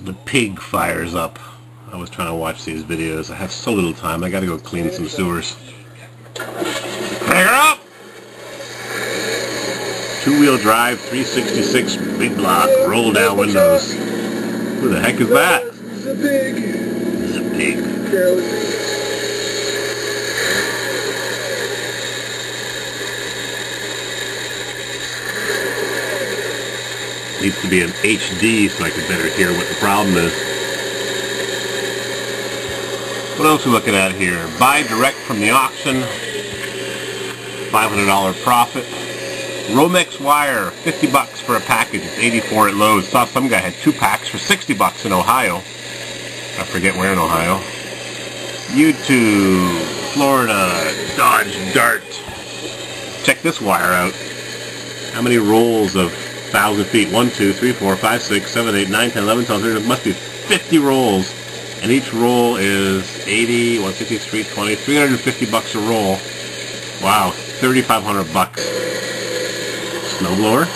The pig fires up. I was trying to watch these videos. I have so little time. I gotta go clean some sewers. Crank her up! Two-wheel drive, 366, big block, roll down windows. Who the heck is that? It's a pig. It's a pig. Needs to be an HD so I can better hear what the problem is. What else are we looking at here? Buy direct from the auction. $500 profit. Romex wire, 50 bucks for a package. It's 84 at Lowe's. Saw some guy had 2 packs for 60 bucks in Ohio. I forget where in Ohio. YouTube, Florida, Dodge Dart. Check this wire out. How many rolls of 1,000 feet? 1, 2, 3, 4, 5, 6, 7, 8, 9, 10, 11, 12, 13. It must be 50 rolls. And each roll is 80, 163, 20, 350 bucks a roll. Wow, 3,500 bucks. Snowblower?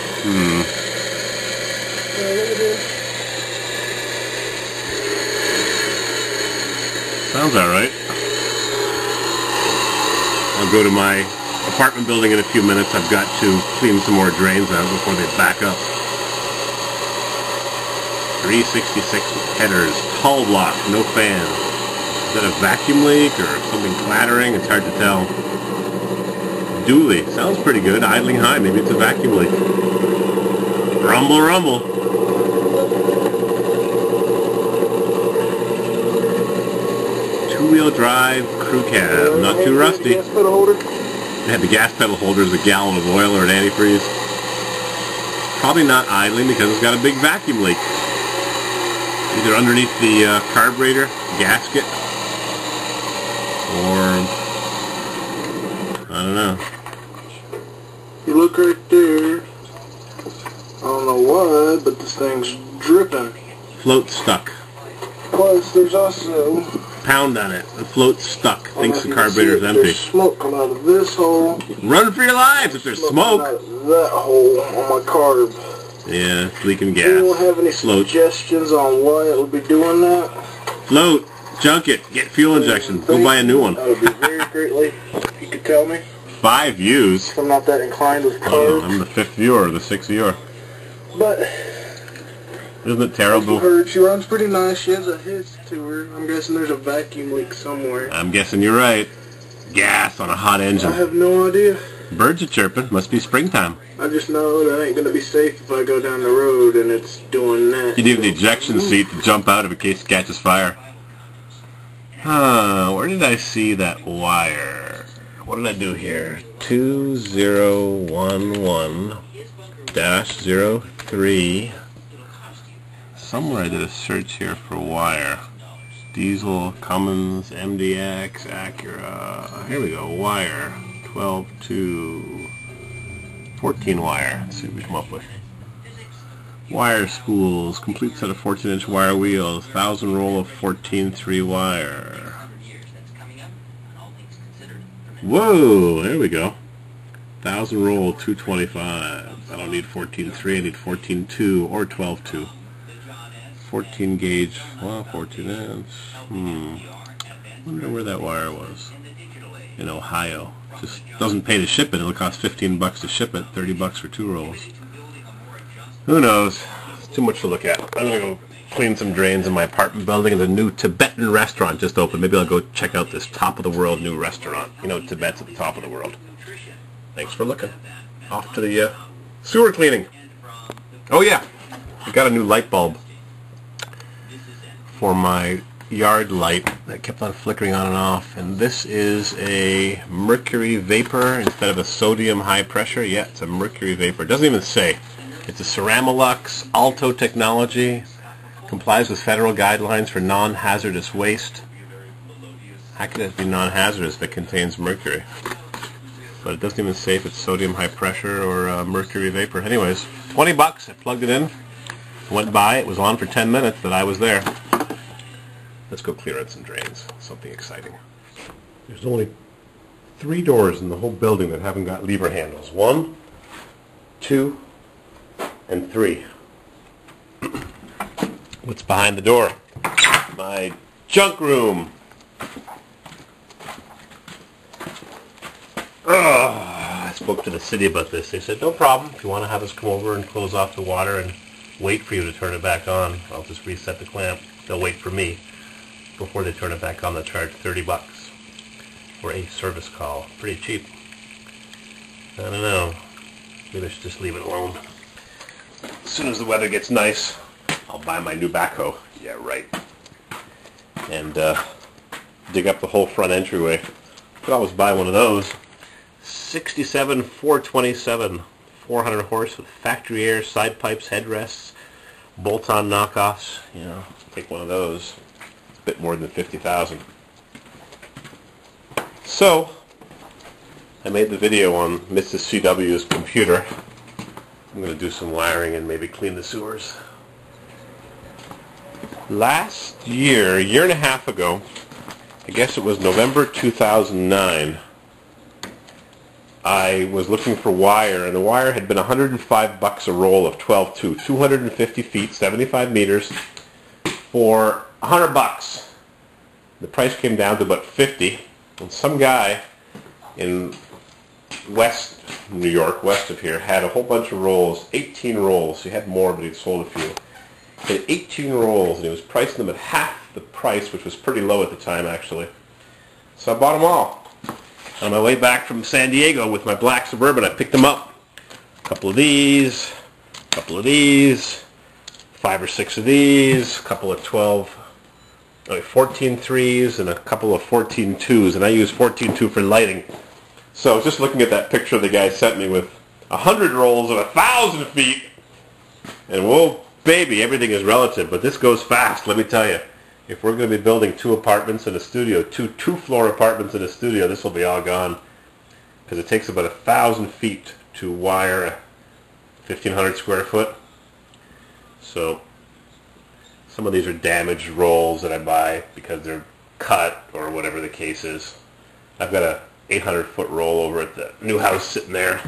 Sounds alright. I'll go to my apartment building in a few minutes. I've got to clean some more drains out before they back up. 366 headers, tall block, no fan. Is that a vacuum leak or something clattering? It's hard to tell. Dually, sounds pretty good. Idling high, maybe it's a vacuum leak. Rumble, rumble. Two-wheel drive, crew cab, not too rusty. They had the gas pedal holder as a gallon of oil or an antifreeze. Probably not idling because it's got a big vacuum leak. Either underneath the carburetor gasket or I don't know. You look right there. I don't know why, but this thing's dripping. Float stuck. Plus, there's also Pound on it. The float's stuck. Thinks the carburetor's empty. There's smoke coming out of this hole. Run for your lives if there's smoke. Out of that hole on my carb. Yeah, it's leaking gas. You don't have any Float. suggestions on why it would be doing that? Float. Junk it. Get fuel injection. Go buy a new one. That would be very greatly if you could tell me. 5 views. I'm not that inclined with Oh, carbs. I'm the 5th viewer, the 6th viewer. But Isn't it terrible? I've heard she runs pretty nice. She has a hiss to her. I'm guessing there's a vacuum leak somewhere. I'm guessing you're right. Gas on a hot engine. I have no idea. Birds are chirping. Must be springtime. I just know that ain't gonna be safe if I go down the road and it's doing that. You need the ejection seat to jump out of in case it catches fire. Where did I see that wire? What did I do here? 2011-03. Somewhere I did a search here for wire. Diesel, Cummins, MDX, Acura. Here we go. Wire. 12 to 14 wire. Let's see what we come up with. Wire spools. Complete set of 14-inch wire wheels. 1,000 roll of 14-3 wire. Whoa! There we go. 1,000 roll, 225. I don't need 14.3, I need 14.2 or 12.2. 14 gauge, well, 14 inch. Wonder where that wire was. In Ohio. Just doesn't pay to ship it. It'll cost 15 bucks to ship it, 30 bucks for 2 rolls. Who knows? It's too much to look at. I'm gonna go clean some drains in my apartment building. The new Tibetan restaurant just opened. Maybe I'll go check out this top of the world new restaurant. You know, Tibet's at the top of the world. Thanks for looking. Off to the sewer cleaning. Oh yeah, I got a new light bulb for my yard light that kept on flickering on and off, and this is a mercury vapor instead of a sodium high pressure. Yeah, it's a mercury vapor. It doesn't even say. It's a Ceramolux Alto technology. Complies with federal guidelines for non-hazardous waste. How can it be non-hazardous if it contains mercury? But it doesn't even say if it's sodium high pressure or mercury vapor. Anyways, 20 bucks. I plugged it in. Went by. It was on for 10 minutes that I was there. Let's go clear out some drains. Something exciting. There's only 3 doors in the whole building that haven't got lever handles. 1, 2, and 3. What's behind the door? My junk room. I spoke to the city about this. They said, no problem. If you want to have us come over and close off the water and wait for you to turn it back on, I'll just reset the clamp. They'll wait for me. Before they turn it back on, they'll charge $30 for a service call. Pretty cheap. I don't know. Maybe I should just leave it alone. As soon as the weather gets nice, I'll buy my new backhoe. Yeah, right. And dig up the whole front entryway. Could always buy one of those. 67 427, 400 horse with factory air, side pipes, headrests, bolt-on knockoffs. You know, take one of those. It's a bit more than 50,000. So, I made the video on Mrs. CW's computer. I'm going to do some wiring and maybe clean the sewers. Last year, a year and a half ago, I guess it was November 2009, I was looking for wire, and the wire had been $105 a roll of 12-2, 250 feet, 75 meters, for $100. The price came down to about 50, and some guy in West New York, west of here, had a whole bunch of rolls, 18 rolls. He had more, but he'd sold a few. He had 18 rolls, and he was pricing them at half the price, which was pretty low at the time, actually. So I bought them all. On my way back from San Diego with my black Suburban, I picked them up. A couple of these, 5 or 6 of these, a couple of 14 threes, and a couple of 14 twos, and I use 14-2 for lighting. So I was just looking at that picture the guy sent me with 100 rolls of 1,000 feet, and whoa, baby, everything is relative, but this goes fast, let me tell you. If we're going to be building 2 apartments in a studio, two-floor apartments in a studio, this will be all gone. Because it takes about 1,000 feet to wire a 1,500 square foot. So some of these are damaged rolls that I buy because they're cut or whatever the case is. I've got a 800-foot roll over at the new house sitting there.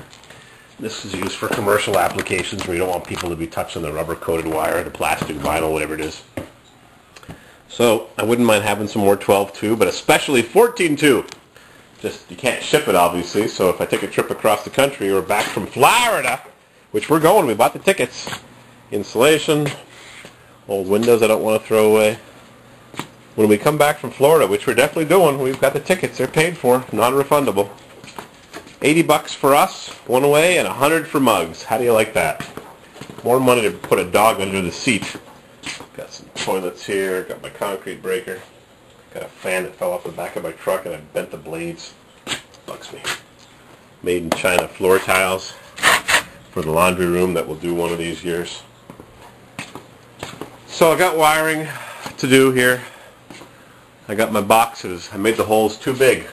This is used for commercial applications where you don't want people to be touching the rubber-coated wire, the plastic, vinyl, whatever it is. So I wouldn't mind having some more 12-2, but especially 14-2. Just, you can't ship it, obviously, so if I take a trip across the country or back from Florida, which we're going, we bought the tickets. Insulation, old windows I don't want to throw away. When we come back from Florida, which we're definitely doing, we've got the tickets. They're paid for, non-refundable. $80 for us, one way, and $100 for mugs. How do you like that? More money to put a dog under the seat. Got some toilets here, got my concrete breaker, got a fan that fell off the back of my truck and I bent the blades. Bugs me. Made in China floor tiles for the laundry room that we'll do one of these years. So I got wiring to do here. I got my boxes. I made the holes too big.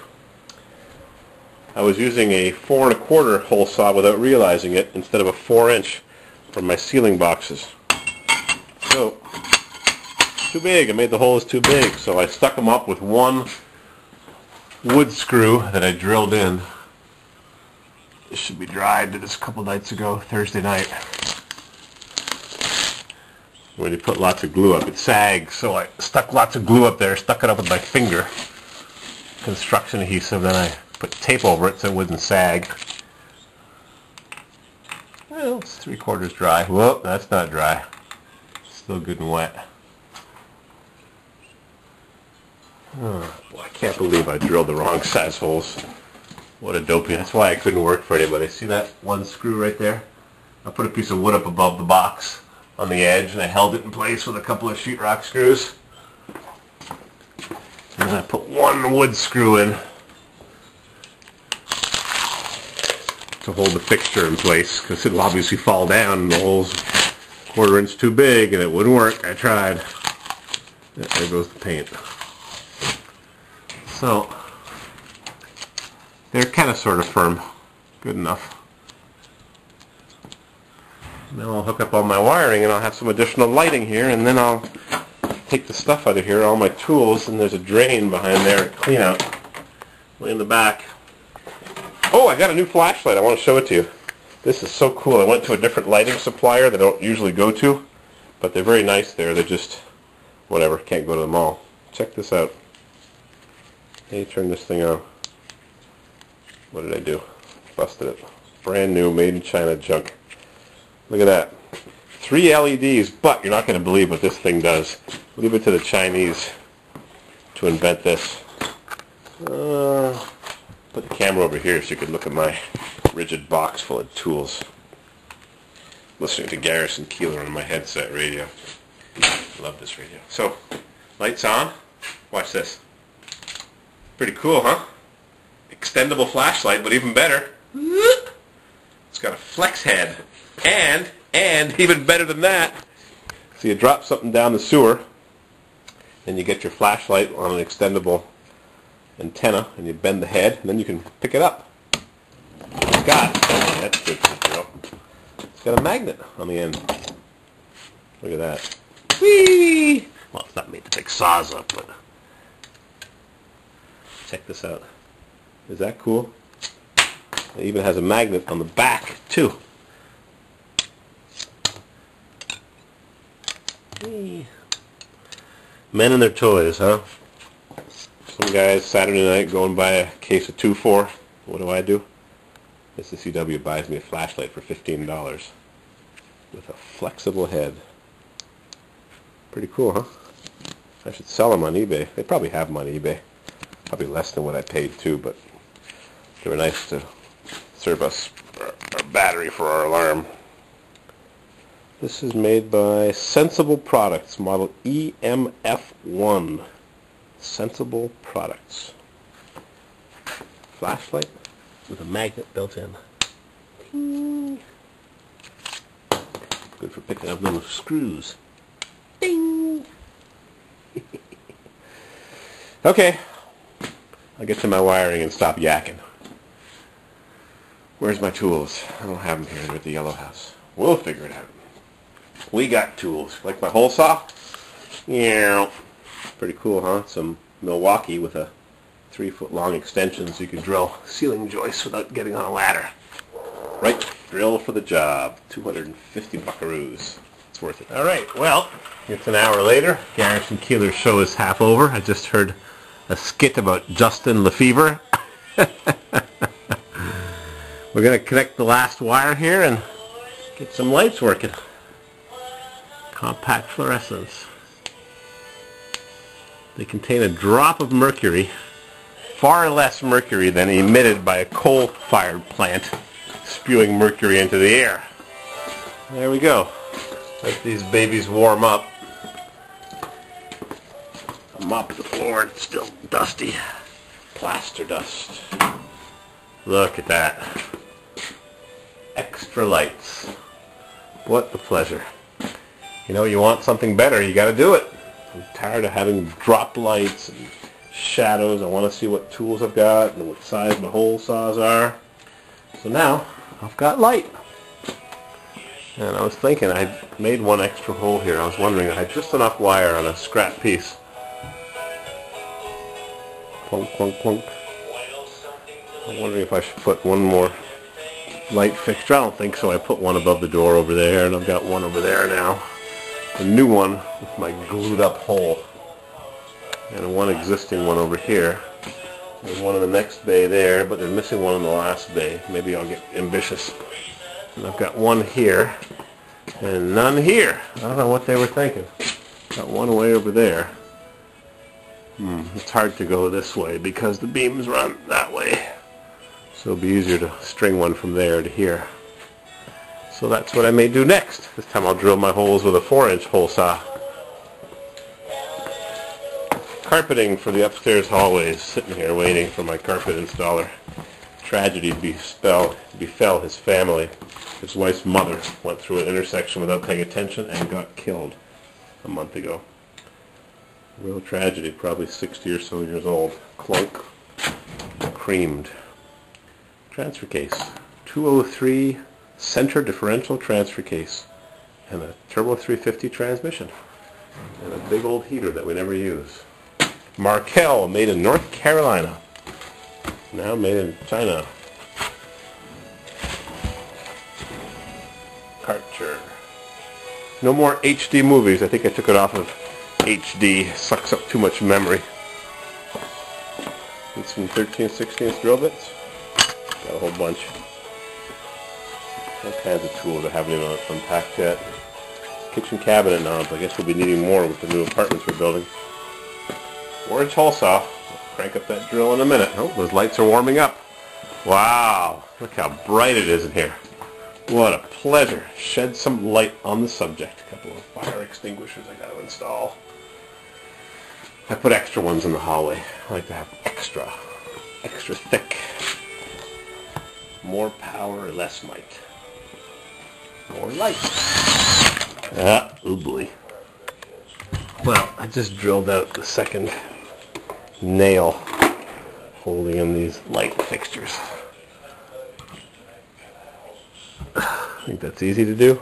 I was using a 4 1/4 hole saw without realizing it instead of a 4-inch for my ceiling boxes. So, too big. I made the holes too big, so I stuck them up with one wood screw that I drilled in. This should be dried. Did this a couple nights ago, Thursday night. When you put lots of glue up, it sags, so I stuck lots of glue up there, stuck it up with my finger. Construction adhesive, then I put tape over it so it wouldn't sag. Well, it's 3/4 dry. Whoa, that's not dry. Still good and wet. Oh, boy, I can't believe I drilled the wrong size holes. What a dopey. That's why I couldn't work for anybody. See that one screw right there? I put a piece of wood up above the box on the edge and I held it in place with a couple of sheetrock screws. And then I put one wood screw in to hold the fixture in place because it'll obviously fall down and the hole's 1/4 inch too big and it wouldn't work. I tried. There goes the paint. So they're kind of sort of firm. Good enough. Now I'll hook up all my wiring and I'll have some additional lighting here and then I'll take the stuff out of here, all my tools, and there's a drain behind there, clean out, way in the back. Oh, I got a new flashlight. I want to show it to you. This is so cool. I went to a different lighting supplier that I don't usually go to, but they're very nice there. They're just, whatever, can't go to the mall. Check this out. Hey, turn this thing on. What did I do? Busted it. Brand new, made in China junk. Look at that. 3 LEDs, but you're not going to believe what this thing does. Leave it to the Chinese to invent this. Put the camera over here so you can look at my rigid box full of tools. Listening to Garrison Keillor on my headset radio. Love this radio. So, lights on. Watch this. Pretty cool, huh? Extendable flashlight, but even better. It's got a flex head. And even better than that, so you drop something down the sewer, and you get your flashlight on an extendable antenna, and you bend the head, and then you can pick it up. It's got, that's good, it's got a magnet on the end. Look at that. Whee! Well, it's not made to pick saws up, but check this out. Is that cool? It even has a magnet on the back, too. Men and their toys, huh? Some guys Saturday night going by a case of 2-4. What do? Mr. CW buys me a flashlight for $15 with a flexible head. Pretty cool, huh? I should sell them on eBay. They probably have them on eBay. Probably less than what I paid too, but they were nice to serve us our battery for our alarm. This is made by Sensible Products, model EMF1. Sensible Products. Flashlight with a magnet built in. Ding. Good for picking up those screws. Ding! Okay. I'll get to my wiring and stop yakking. Where's my tools? I don't have them here. They're at the yellow house. We'll figure it out. We got tools. Like my hole saw? Yeah. Pretty cool, huh? Some Milwaukee with a 3-foot long extension so you can drill ceiling joists without getting on a ladder. Right? Drill for the job. 250 buckaroos. It's worth it. Alright, well, it's an hour later. Garrison Keillor's show is half over. I just heard a skit about Justin Lefevre. We're going to connect the last wire here and get some lights working. Compact fluorescents. They contain a drop of mercury, far less mercury than emitted by a coal-fired plant spewing mercury into the air. There we go. Let these babies warm up. Mop the floor, it's still dusty. Plaster dust. Look at that. Extra lights. What a pleasure. You know, you want something better, you got to do it. I'm tired of having drop lights and shadows. I want to see what tools I've got and what size my hole saws are. So now, I've got light. And I was thinking, I made one extra hole here. I was wondering, I had just enough wire on a scrap piece. Clunk, clunk, clunk. I'm wondering if I should put one more light fixture. I don't think so. I put one above the door over there, and I've got one over there now. A new one with my glued up hole. And one existing one over here. There's one in the next bay there, but they're missing one in the last bay. Maybe I'll get ambitious. And I've got one here, and none here. I don't know what they were thinking. Got one way over there. It's hard to go this way because the beams run that way. So it'll be easier to string one from there to here. So that's what I may do next. This time I'll drill my holes with a 4-inch hole saw. Carpeting for the upstairs hallways. Sitting here waiting for my carpet installer. Tragedy befell his family. His wife's mother went through an intersection without paying attention and got killed a month ago. Real tragedy, probably 60 or so years old. Clunk. Creamed. Transfer case. 203 center differential transfer case. And a Turbo 350 transmission. And a big old heater that we never use. Markel, made in North Carolina. Now made in China. Karcher. No more HD movies. I think I took it off of HD. Sucks up too much memory. Need some 13/16 drill bits. Got a whole bunch. All kinds of tools I haven't even unpacked yet. Kitchen cabinet knobs. I guess we'll be needing more with the new apartments we're building. Orange hole saw. We'll crank up that drill in a minute. Oh, those lights are warming up. Wow. Look how bright it is in here. What a pleasure. Shed some light on the subject. A couple of fire extinguishers I got to install. I put extra ones in the hallway. I like to have extra thick. More power, less might. More light. Oh boy. Well, I just drilled out the second nail holding in these light fixtures. I think that's easy to do.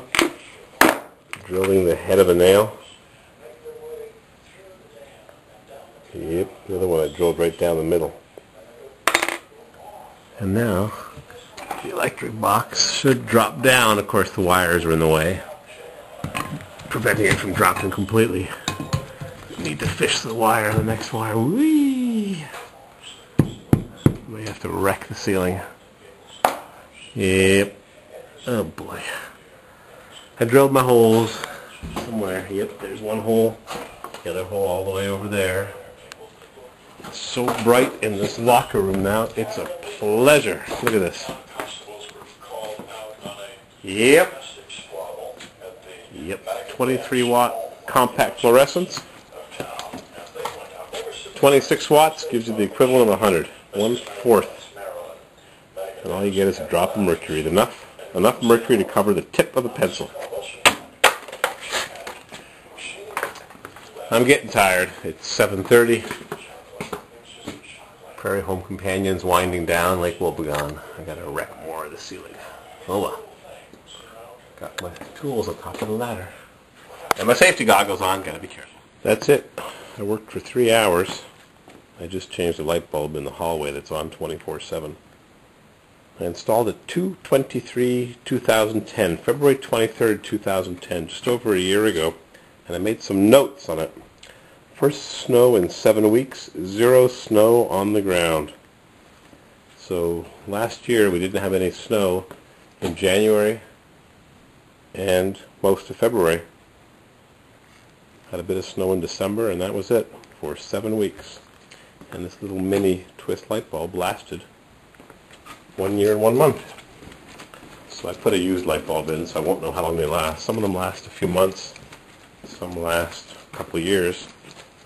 Drilling the head of a nail. Yep, the other one I drilled right down the middle. And now, the electric box should drop down. Of course, the wires are in the way, preventing it from dropping completely. Need to fish the wire, the next wire. Whee! May have to wreck the ceiling. Yep. Oh boy. I drilled my holes somewhere. Yep, there's one hole. The other hole all the way over there. It's so bright in this locker room now. It's a pleasure. Look at this. Yep. Yep. 23 watt compact fluorescence. 26 watts gives you the equivalent of 100. 1/4. And all you get is a drop of mercury. Enough mercury to cover the tip of the pencil. I'm getting tired. It's 7:30. Prairie Home Companion's winding down. Lake Wobegon. I gotta wreck more of the ceiling. Oh well. Got my tools on top of the ladder. And my safety goggles on. Gotta be careful. That's it. I worked for 3 hours. I just changed the light bulb in the hallway that's on 24/7. I installed it 2/23/2010, February 23rd, 2010, just over a year ago, and I made some notes on it. First snow in 7 weeks, 0 snow on the ground. So last year we didn't have any snow in January and most of February. Had a bit of snow in December, and that was it for 7 weeks. And this little mini twist light bulb lasted 1 year and 1 month. So I put a used light bulb in, so I won't know how long they last. Some of them last a few months. Some last a couple of years.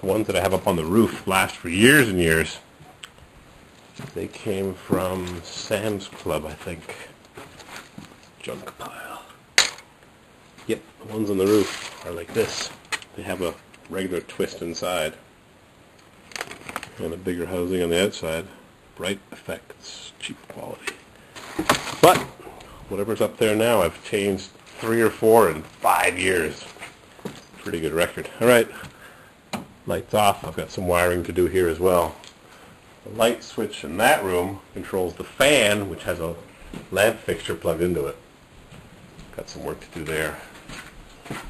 The ones that I have up on the roof last for years and years. They came from Sam's Club, I think. Junk pile. Yep, the ones on the roof are like this. They have a regular twist inside. And a bigger housing on the outside. Bright effects, cheap quality. But whatever's up there now, I've changed 3 or 4 in 5 years. Pretty good record. All right, lights off. I've got some wiring to do here as well. The light switch in that room controls the fan, which has a lamp fixture plugged into it. Got some work to do there.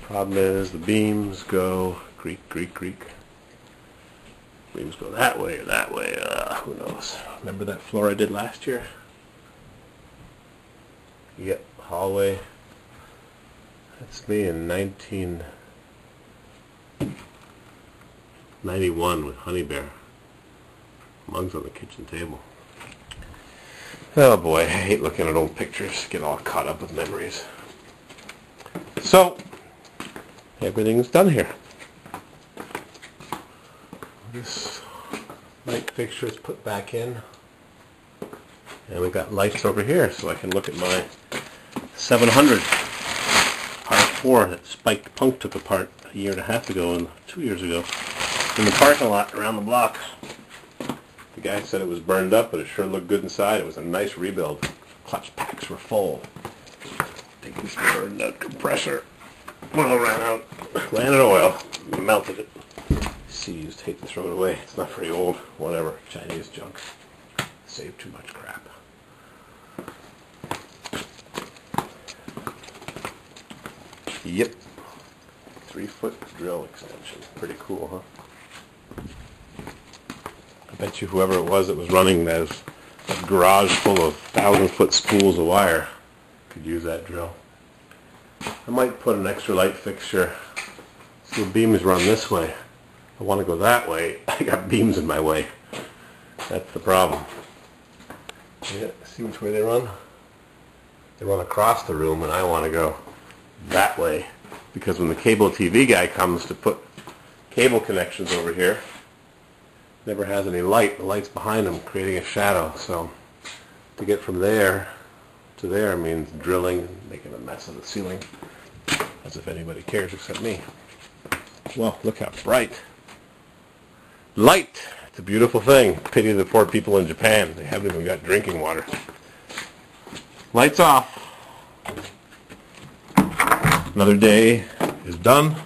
Problem is the beams go creak, creak, creak. Beams go that way or that way. Who knows? Remember that floor I did last year? Yep, hallway. That's me in 1991 with Honey Bear. Mugs on the kitchen table. Oh boy, I hate looking at old pictures. Get all caught up with memories. So, everything's done here. This light fixture is put back in, and we've got lights over here, so I can look at my 700 R4 that Spiked Punk took apart a year and a half ago and 2 years ago in the parking lot around the block. The guy said it was burned up, but it sure looked good inside. It was a nice rebuild. Clutch packs were full. Take this burned out compressor. Oil ran out. Ran out of oil. Melted it. Seized. Hate to throw it away. It's not very old. Whatever. Chinese junk. Save too much crap. Yep. 3-foot drill extension. Pretty cool, huh? I bet you whoever it was that was running that garage full of 1,000-foot spools of wire could use that drill. I might put an extra light fixture. So the beams run this way. I want to go that way. I got beams in my way. That's the problem. Yeah, see which way they run? They run across the room, and I want to go that way. Because when the cable TV guy comes to put cable connections over here, never has any light. The light's behind him, creating a shadow. So to get from there to there means drilling and making a mess of the ceiling. As if anybody cares except me. Well, look how bright. Light! It's a beautiful thing. Pity the poor people in Japan. They haven't even got drinking water. Lights off. Another day is done.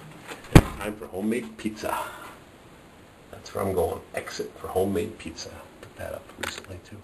And time for homemade pizza. That's where I'm going. Exit for homemade pizza. Put that up recently too.